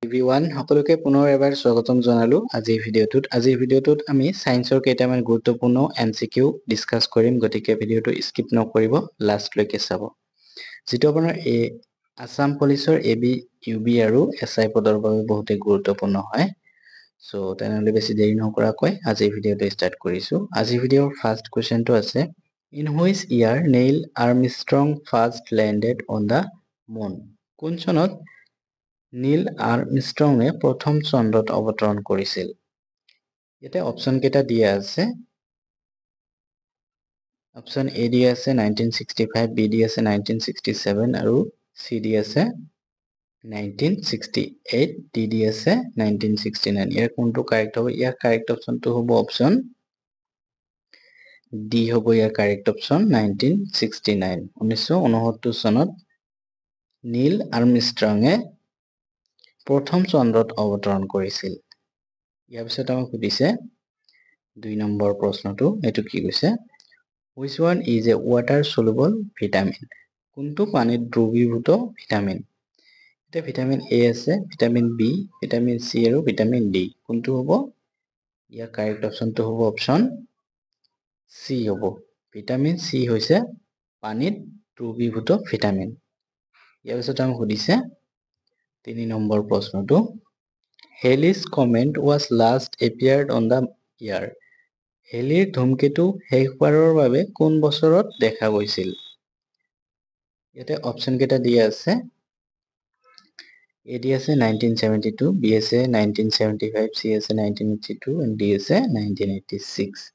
Everyone সকলোকে পুনৰ এবাৰ স্বাগতম জনালো আজিৰ ভিডিঅ'টোত আমি সায়েন্সৰ কেইটামান গুৰুত্বপূৰ্ণ এমসিকিউ ডিসকাস কৰিম গতিকে ভিডিঅ'টো স্কিপ নকৰিব লাষ্টলৈকে চাব যেটো আপোনাৰ আসাম পুলিচৰ এবি ইউবি আৰু এসআই পদৰ বাবে বহুত গুৰুত্বপূৰ্ণ হয় সো তেনেহলে বেছি দেৰি নকৰাকৈ আজিৰ ভিডিঅ'টো ষ্টাৰ্ট কৰিছো আজিৰ ভিডিঅ'ৰ ফাৰ্স্ট কোৱেশ্চনটো আছে in which year Neil Armstrong first landed on the moon কোন চনত নীল আৰ্মষ্ট্ৰঙে প্ৰথম চন্দ্ৰত অৱতৰণ কৰিছিল ইয়াতে অপচন কেইটা দিয়া আছে অপচন এ দিয়া আছে 1965 বি দিয়া আছে 1967 আৰু সি দিয়া আছে 1968 ডি দিয়া আছে 1969 ইয়াৰ কোনটো কাৰেক্ট হ'ব ইয়াৰ কাৰেক্ট অপচনটো হ'ব অপচন ডি হ'ব ইয়াৰ কাৰেক্ট অপচন 1969 1969 চনত নীল আৰ্মষ্ট্ৰঙে প্ৰথম চন্দ্ৰত অৱতৰণ কৰিছিল ইয়াৰ পিছত আমাক সুধিছে 2 নম্বৰ প্ৰশ্নটো এটো কি কৈছে which one is a water soluble vitamin কোনটো পানীত দ্ৰৱীভূত ভিটামিন এটা ভিটামিন এ আছে ভিটামিন বি ভিটামিন সি আৰু ভিটামিন ডি কোনটো হ'ব ইয়াৰ কাৰেক্ট অপচনটো হ'ব অপচন সি হ'ব ভিটামিন সি হৈছে পানীত দ্ৰৱীভূত ভিটামিন ইয়াৰ পিছত আমাক সুধিছে 3 নম্বৰ প্ৰশ্নটো Halley's comet was last appeared on the year হেলিৰ ধূমকেতু শেষবাৰৰ বাবে কোন বছৰত দেখা গৈছিল ইয়াতে অপচন কেইটা দিয়া আছে এ দিয়া আছে 1972 বি আছে 1975 সি আছে 1982 and ডি আছে 1986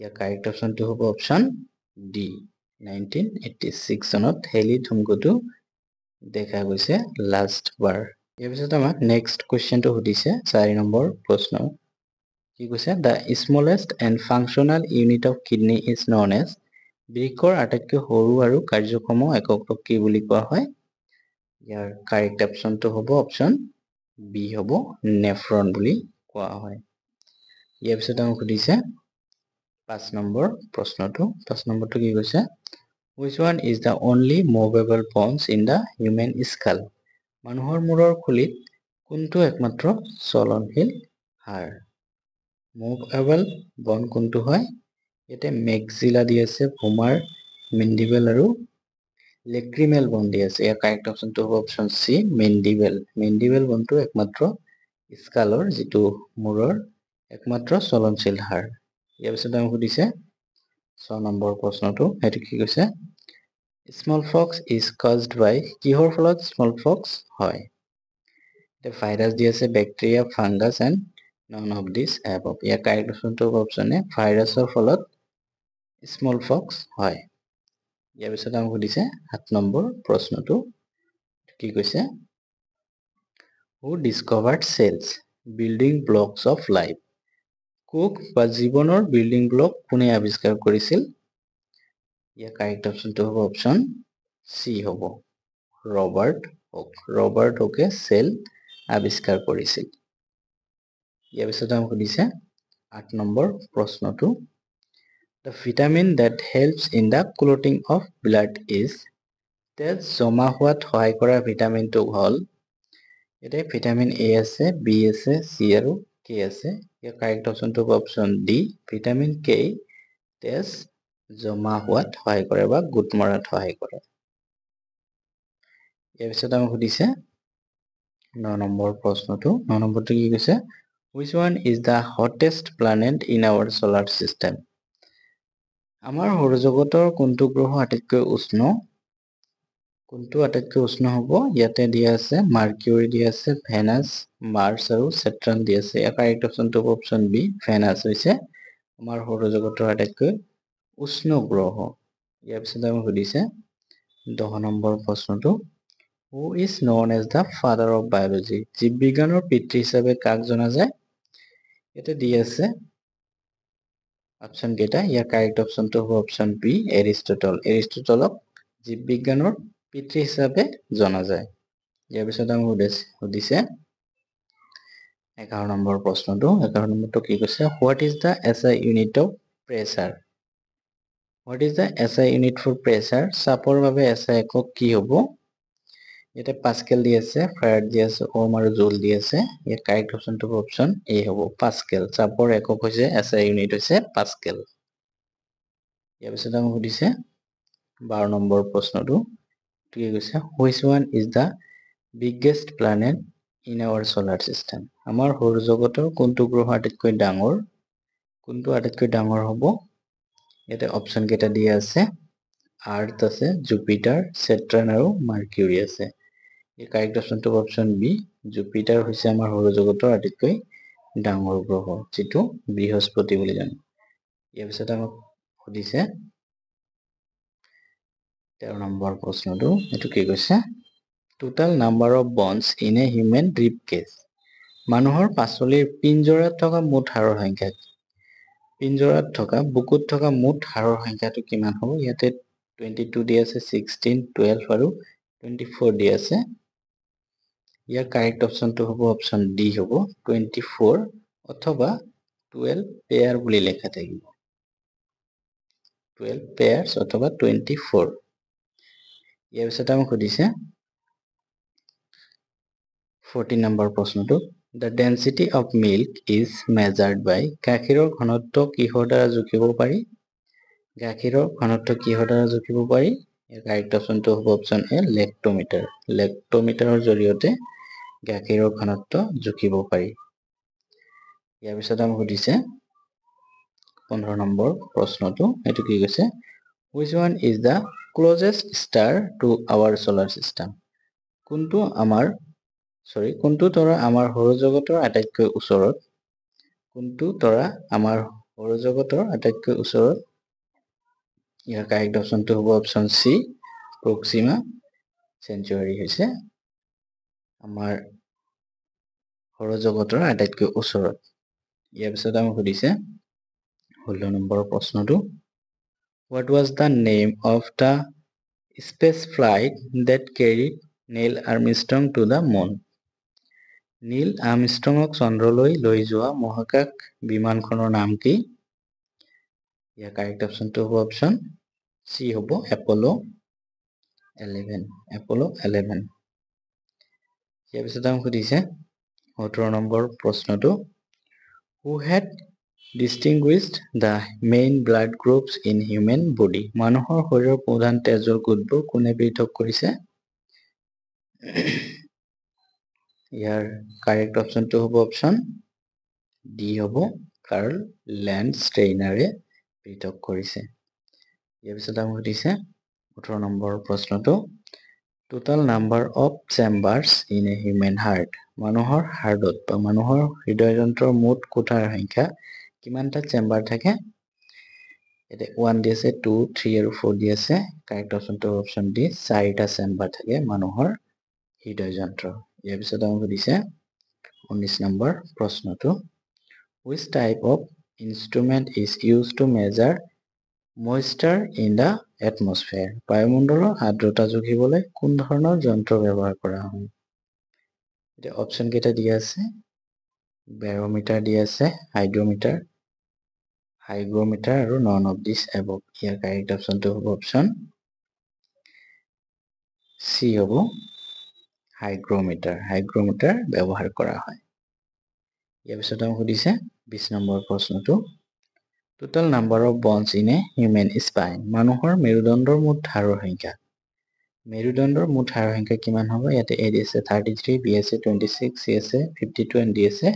ইয়াৰ কাৰেক্ট অপচনটো হ'ব অপচন ডি 1986 চনত হেলি ধূমকেতু দেখা গৈছে লাষ্ট বাৰ ইয়াৰ পিছত আমাক নেক্সট কোৱেশ্চনটো সুধিছে 4 নম্বৰ প্ৰশ্ন কি কৈছে the smallest and functional unit of kidney is known as বৃক্কৰ আটাইতকৈ সৰু আৰু কাৰ্যক্ষম এককক কি বুলি কোৱা হয় ইয়াৰ কাৰেক্ট অপচনটো হ'ব অপচন বি হ'ব নেফ্ৰন বুলি কোৱা হয় ইয়াৰ পিছত আমাক সুধিছে 5 নম্বৰ প্ৰশ্নটো 5 নম্বৰটো কি কৈছে which one is the only movable bones in the human skull মানুহৰ মূৰৰ খুলিত কোনটো একমাত্ৰ চলনশীল হাড় মুভেবল বন কোনটো হয় এতে মেক্সিলা দি আছে ভুমাৰ মেন্ডিবেল আৰু লেক্ৰিমেল বন দি আছে ইয়াৰ কাৰেক্ট অপচনটো হ'ব অপচন সি মেন্ডিবেল বনটো একমাত্ৰ স্কালৰ যেটো মূৰৰ একমাত্ৰ চলনশীল হাড় ইয়াৰ পিছত আমি সুধিছে 6 নম্বৰ প্ৰশ্নটো এটো কি কৈছে small Fox is caused by কিহৰ ফলত স্মল ফক্স হয় The virus দি আছে bacteria fungus and none of this above year correct অপচনটো অপচন এ ভাইৰাছৰ ফলত স্মল ফক্স হয় ইয়াৰ পিছত আমাক সুধিছে 7 নম্বৰ প্ৰশ্নটো কি কৈছে Who discovered cells building blocks of life কোক বা জীৱনৰ বিল্ডিং ব্লক কোনে আৱিষ্কাৰ কৰিছিল ইয়াৰ কাৰেক্ট অপচনটো হ'ব অপচন সি হ'ব ৰবাৰ্ট হোকে সেল আৱিষ্কাৰ কৰিছিল ইয়াৰ পিছত আমাক সুধিছে 8 নম্বৰ প্ৰশ্নটো The vitamin that helps in the clotting of blood is তেজ জমা হোৱাত সহায় কৰা ভিটামিনটো হ'ল এতে ভিটামিন এ আছে বি আছে সি আৰু কে আছে ইয়াৰ কাৰেক্ট অপচনটো হ'ব অপচন ডি ভিটামিন কে তেজ জমা হোৱাত সহায় কৰে বা গুট মৰাত সহায় কৰে ইয়াৰ পিছত আমাক সুধিছে 9 নম্বৰ প্ৰশ্নটো 9 নম্বৰটো কি কৈছে which one is the hottest planet in our solar system আমাৰ সৌৰজগতৰ কোনটো গ্ৰহ আটাইতকৈ উষ্ণ হ'ব ইয়াতে দিয়া আছে মাৰ্কিউৰি দিয়া আছে ভেনাছ মাৰ্স আৰু সেট্ৰান দিয়া আছে ইয়াৰ কাৰেক্ট অপচনটো হ'ব অপচন বি ভেনাছ হৈছে আমাৰ সৌৰজগতৰ আটাইতকৈ উষ্ণ গ্ৰহ ইয়াৰ পিছত আমাক সুধিছে 10 নম্বৰ প্ৰশ্নটো Who is known as the father of biology জীৱ বিজ্ঞানৰ পিতৃ হিচাপে কাক জনা যায় এতে দি আছে অপচন কেইটা ইয়াৰ কাৰেক্ট অপচনটো হ'ব অপচন বি এৰিষ্টটলক জীৱ বিজ্ঞানৰ পিতৃ হিচাপে জনা যায় ইয়াৰ পিছত আমি সুধিছে 11 নম্বৰ প্ৰশ্নটো 11 নম্বৰটো কি কৈছে What is the SI unit of pressure What is the SI unit for pressure চাপৰ বাবে SI একক কি হ'ব ইয়াতে পাস্কেল দি আছে, ফ্যাৰাড দি আছে, ওম আৰু জুল দি আছে। ইয়াৰ কাৰেক্ট অপশনটো হ'ব অপশন এ হ'ব, পাস্কেল। চাপৰ একক হৈছে SI ইউনিট হৈছে পাস্কেল। ইয়াৰ পিছত আমাক সুধিছে 12 নম্বৰ প্ৰশ্নটো কি কৈছে, which one is the biggest planet in our solar system. আমাৰ সৌৰজগতৰ কোনটো গ্ৰহ আটাইতকৈ ডাঙৰ? কোনটো আটাইতকৈ ডাঙৰ হ'ব? ইয়াতে অপশন কেইটা দিয়া আছে, আৰ্থ আছে, জুপিটাৰ, সেট্ৰান আৰু মাৰ্কিউৰি আছে। এই কাৰেক্ট অপশনটো অপশন বি, জুপিটাৰ হৈছে আমাৰ সৌৰজগতৰ আটাইতকৈ ডাঙৰ গ্ৰহ, যিটো বৃহস্পতি বুলি জানো। ইয়াৰ পিছত আমাক সুধিছে 13 নম্বৰ প্ৰশ্নটো, এইটো কি কৈছে, total number of bones in a human rib cage. মানুহৰ পাচলিৰ পিঞ্জৰাত থকা মুঠ হাড়ৰ সংখ্যা, পিঞ্জৰাত থকা বুকুত থকা মুঠ হাড়ৰ সংখ্যাটো কিমান হ'ব? ইয়াতে 22 দি আছে, 16, 12 আৰু 24 দি আছে। ইয়াৰ কাৰেক্ট অপশনটো হ'ব অপশন ডি হ'ব, 24 অথবা 12 পেয়াৰ বুলি লেখা থাকিব, 12 পেয়াৰ্স অথবা 24। ইয়াৰ পিছত আমাক সুধিছে 14 নম্বৰ প্ৰশ্নটো, the density of milk is measured by. গাখীৰৰ ঘনত্ব কিহৰ দ্বাৰা জুখিব পাৰি? গাখীৰৰ ঘনত্ব কিহৰ দ্বাৰা জুখিব পাৰি? ইয়াৰ কাৰেক্ট অপশনটো হ'ব অপশন এ, লেক্টোমিটাৰ। লেক্টোমিটাৰৰ জৰিয়তে গাখীৰৰ ঘনত্ব জুখিব পাৰি। ইয়াৰ পিছত আমাক সুধিছে 15 নম্বৰ প্ৰশ্নটো, এইটো কি কৈছে, which one is the closest star to our solar system। কোনটো তৰা আমাৰ সৌৰজগতৰ আটাইতকৈ ওচৰত? কোনটো তৰা আমাৰ সৌৰজগতৰ আটাইতকৈ ওচৰত? ইয়াৰ কাৰেক্ট অপশনটো হ'ব অপশন সি, প্ৰক্সিমা চেঞ্চুৱাৰী হৈছে আমাৰ সৌৰজগতৰ আটাইতকৈ ওচৰত। ইয়াৰ পিছত আমাক সুধিছে 16 নম্বৰ প্ৰশ্নটো, what was the name of the space flight that carried Neil Armstrong to the moon। নীল আৰ্মষ্ট্ৰঙক চন্দ্ৰলৈ লৈ যোৱা মহাকাশ বিমানখনৰ নাম কি? ইয়াৰ কাৰেক্ট অপশনটো হ'ব অপশন সি হ'ব, এপল' 11, এপল' 11। ইয়াৰ পিছত আমাক সুধিছে 17 নম্বৰ প্ৰশ্নটো, who had distinguished the main blood groups in human body। মানুহৰ শৰীৰৰ প্ৰধান তেজৰ গোটবোৰ কোনে পৃথক কৰিছে? ইয়াৰ কাৰেক্ট অপশনটো হ'ব অপশন ডি হ'ব, কাৰ্ল লেণ্ডষ্টেইনাৰে পৃথক কৰিছে। ইয়াৰ পিছত আমাক সুধিছে 18 নম্বৰ প্ৰশ্নটো, total number of chambers in a human heart. মানুহৰ হাৰ্টত বা মানুহৰ হৃদয়যন্ত্ৰৰ মুঠ কোঠাৰ সংখ্যা কিমানটা চেম্বাৰ থাকে? ইয়াতে 1 দি আছে, 2, 3 আৰু 4 দি আছে। কাৰেক্ট অপশনটো অপশন ডি, 4টা চেম্বাৰ থাকে মানুহৰ হৃদয়যন্ত্ৰ। ইয়াৰ পিছত আমাক সুধিছে 19 নম্বৰ প্ৰশ্নটো, which type of instrument is used to measure moisture in the atmosphere। বায়ুমণ্ডলৰ আৰ্দ্ৰতা জুখিবলৈ কোন ধৰণৰ যন্ত্ৰ ব্যৱহাৰ কৰা হয়? এতিয়া অপশন কেইটা দিয়া আছে, বেৰমিটাৰ দিয়া আছে, হাইড্ৰমিটাৰ, হাইগ্ৰমিটাৰ আৰু নন অফ দিছ এবভ। ইয়াৰ কাৰেক্ট অপশনটো হ'ব অপশন সি হ'ব, হাইগ্ৰমিটাৰ ব্যৱহাৰ কৰা হয়। ইয়াৰ পিছত আমাক সুধিছে 20 নম্বৰ প্ৰশ্নটো, total number of bones in a human spine. মানুহৰ মেৰুদণ্ডৰ মুঠ হাড়ৰ সংখ্যা। মেৰুদণ্ডৰ মুঠ হাড়ৰ সংখ্যা কিমান হ'ব? ইয়াতে এ দি আছে 33, বি আছে 26, চি আছে 52 এণ্ড ডি আছে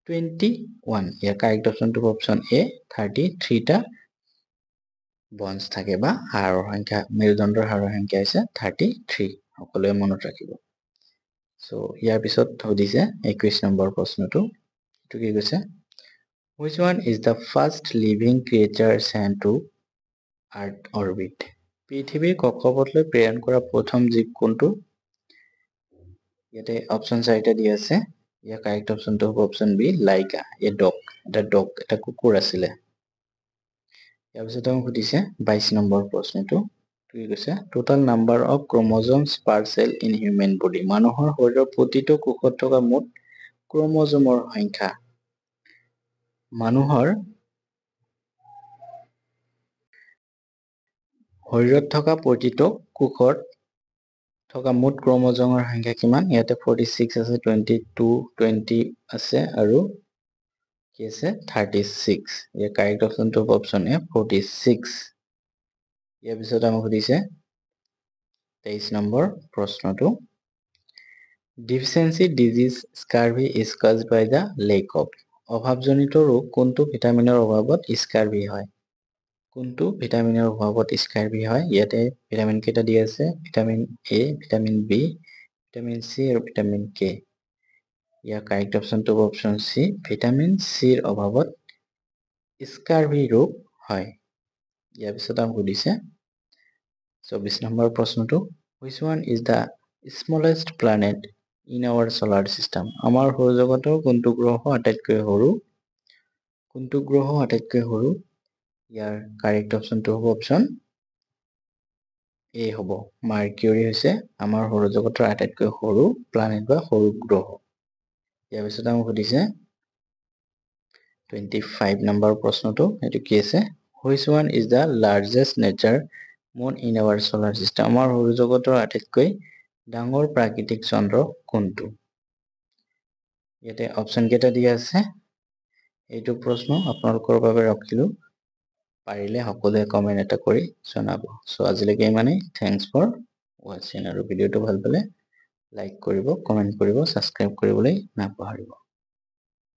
21। ইয়াৰ কাৰেক্ট অপশনটো অপশন এ, 33টা বনছ থাকে বা হাড়ৰ সংখ্যা, মেৰুদণ্ডৰ হাড়ৰ সংখ্যা হৈছে 33, সকলোৱে মনত ৰাখিব। ইয়াৰ পিছত সুধিছে 21 নম্বৰ প্ৰশ্নটো, এইটো কি কৈছে, which one is the first living creature sent to earth orbit। পৃথিৱীৰ কক্ষপথলৈ প্ৰেৰণ কৰা প্ৰথম জীৱ কোনটো? ইয়াতে অপশন 4টা দি আছে। ইয়াৰ কাৰেক্ট অপশনটো হ'ব অপশন বি, লাইকা, এটা কুকুৰ আছিলে। ইয়াৰ পিছত আমাক সুধিছে 22 নম্বৰ প্ৰশ্নটো, কি কৈছে, total number of chromosomes per cell in human body. মানুহৰ শৰীৰৰ প্ৰতিটো কোষত থকা মুঠ ক্ৰম'জমৰ সংখ্যা। মানুহৰ শৰীৰত থকা প্ৰতিটো কোষত থকা মুঠ ক্ৰমজমৰ সংখ্যা কিমান ইয়াতে 46 আছে 22 20 আছে আৰু কি আছে 36 ইয়াৰ কাৰেক্ট অপচনটো হ'ব অপচন এ 46 ইয়াৰ পিছত আমাক সুধিছে 23 নম্বৰ প্ৰশ্নটো deficiency disease scurvy is caused by the lack of অভাৱজনিত ৰোগ কোনটো ভিটামিনৰ অভাৱত স্কাৰভি হয় কোনটো ভিটামিনৰ অভাৱত স্কাৰভি হয় ইয়াতে ভিটামিন কেইটা দিয়া আছে vitamin A vitamin B vitamin C আৰু ভিটামিন কে ইয়াৰ কাৰেক্ট অপচনটো হ'ব অপচন সি ভিটামিন সিৰ অভাৱত স্কাৰভি ৰোগ হয় ইয়াৰ পিছত আমাক সুধিছে 24 নম্বৰ প্ৰশ্নটো which one is the smallest planet in our solar system আমাৰ সৌৰজগতৰ কোনটো গ্ৰহ আটাইতকৈ সৰু ইয়াৰ কাৰেক্ট অপচনটো হ'ব অপচন এ হ'ব মাৰ্কিউৰি হৈছে আমাৰ সৌৰজগতৰ আটাইতকৈ সৰু প্লানেট বা সৰু গ্ৰহ ইয়াৰ পিছত আমাক সুধিছে 25 নম্বৰ প্ৰশ্নটো এটো কি আছে which one is the largest nature moon in our solar system আমাৰ সৌৰজগতৰ আটাইতকৈ ডাঙৰ প্ৰাকৃতিক চন্দ্ৰ কোনটো ইয়াতে অপচন কেইটা দিয়া আছে এইটো প্ৰশ্ন আপোনালোকৰ বাবে ৰাখিলো পাৰিলে সকলোৱে কমেন্ট এটা কৰি জনাব সো আজিলৈকে ইমানেই থ্যাঙ্কস ফৰ ওয়াচিং আৰু ভিডিওটো ভাল পালে লাইক কৰিব কমেন্ট কৰিব সাবস্ক্ৰাইব কৰিবলৈ নাপাহৰিব